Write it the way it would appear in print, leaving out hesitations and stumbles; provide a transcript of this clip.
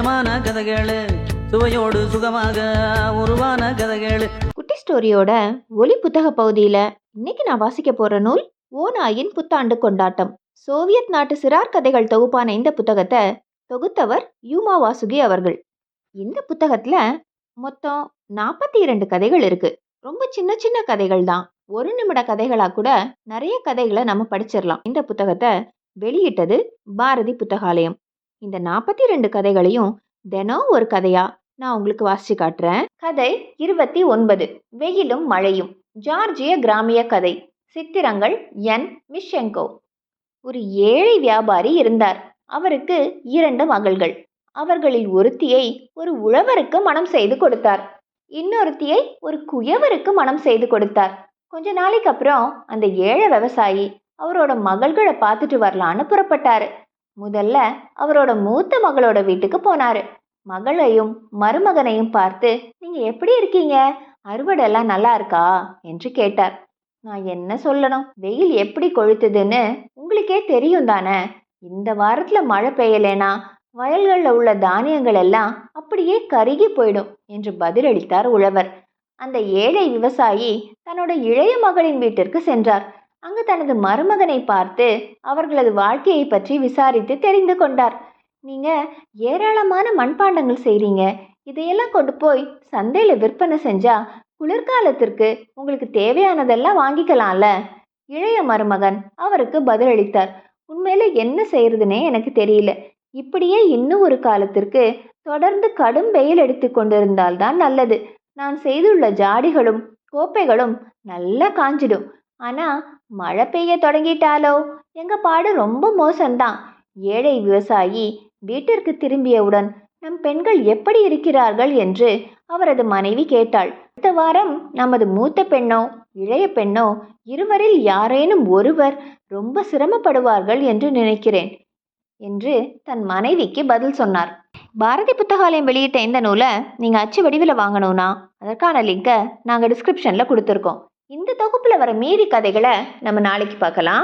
தரமான கதைகள், சுவையோடு சுகமாக உருவான கதைகள். குட்டி ஸ்டோரியோட ஒலி புத்தக பகுதியில இன்னைக்கு நான் வாசிக்க போற நூல் ஓநாயின் புத்தாண்டு கொண்டாட்டம். சோவியத் நாட்டு சிறார் கதைகள் தொகுப்பான இந்த புத்தகத்தை தொகுத்தவர் யூமா வாசுகி அவர்கள். இந்த புத்தகத்துல மொத்தம் 42 கதைகள் இருக்கு. ரொம்ப சின்ன சின்ன கதைகள் தான். 1 நிமிட கதைகளா கூட நிறைய கதைகளை நம்ம படிச்சிடலாம். இந்த புத்தகத்தை வெளியிட்டது பாரதி புத்தகாலயம். இந்த 42 கதைகளையும் தினம் ஒரு கதையா நான் உங்களுக்கு வாசிச்சு காட்டுறேன். கதை 29, வெயிலும் மழையும். ஜார்ஜிய கிராமிய கதை. சித்திரங்கள் என் மிஷெங்கோ. ஒரு ஏழை வியாபாரி இருந்தார். அவருக்கு 2 மகள்கள். அவர்களில் ஒருத்தியை ஒரு உழவருக்கு மனம் செய்து கொடுத்தார். இன்னொருத்தியை ஒரு குயவருக்கு மனம் செய்து கொடுத்தார். கொஞ்ச நாளைக்கு அப்புறம் அந்த ஏழை விவசாயி அவரோட மகள்களை பார்த்துட்டு வரலான்னு புறப்பட்டாரு. முதல்ல அவரோட மூத்த மகளோட வீட்டுக்கு போனாரு. மகளையும் மருமகனையும் பார்த்து, நீங்க எப்படி இருக்கீங்க, அறுவடை எல்லாம் நல்லா இருக்கா என்று கேட்டார். நான் என்ன சொல்லணும், வெயில் எப்படி கொளுத்துதுன்னு உங்களுக்கே தெரியும் தானே. இந்த வாரத்துல மழை பெய்யலேனா வயல்களில் உள்ள தானியங்கள் எல்லாம் அப்படியே கருகி போயிடும் என்று பதிலளித்தார் உழவர். அந்த ஏழை விவசாயி தன்னோட இளைய மகளின் வீட்டிற்கு சென்றார். அங்கு தனது மருமகனை பார்த்து அவர்களது வாழ்க்கையை பற்றி விசாரித்து தெரிந்து கொண்டார். நீங்க ஏராளமான மண்பாண்டங்கள் செய்றீங்க, இதையெல்லாம் கொண்டு போய் சந்தையில விற்பனை செஞ்சா குளிர்காலத்திற்கு உங்களுக்கு தேவையானதெல்லாம் வாங்கிக்கலாம்ல. இளைய மருமகன் அவருக்கு பதிலளித்தார். உண்மையில என்ன செய்யறதுன்னே எனக்கு தெரியல. இப்படியே இன்னும் ஒரு காலத்திற்கு தொடர்ந்து கடும் வெயில் எடுத்து கொண்டிருந்தால்தான் நல்லது. நான் செய்துள்ள ஜாடிகளும் கோப்பைகளும் நல்லா காஞ்சிடும். ஆனா மழை பெய்ய தொடங்கிட்டாலோ எங்க பாடு ரொம்ப மோசம்தான். ஏழை விவசாயி வீட்டிற்கு திரும்பியவுடன் நம் பெண்கள் எப்படி இருக்கிறார்கள் என்று அவரது மனைவி கேட்டாள். அடுத்த வாரம் நமது மூத்த பெண்ணோ இளைய பெண்ணோ இருவரில் யாரேனும் ஒருவர் ரொம்ப சிரமப்படுவார்கள் என்று நினைக்கிறேன் என்று தன் மனைவிக்கு பதில் சொன்னார். பாரதி புத்தகாலயம் வெளியிட்ட இந்த நூலை நீங்கள் அச்சு வடிவில் வாங்கணும்னா அதற்கான லிங்கை நாங்கள் டிஸ்கிரிப்ஷனில் கொடுத்துருக்கோம். இந்த தொகுப்பில் வர மீதி கதைகளை நம்ம நாளைக்கு பார்க்கலாம்.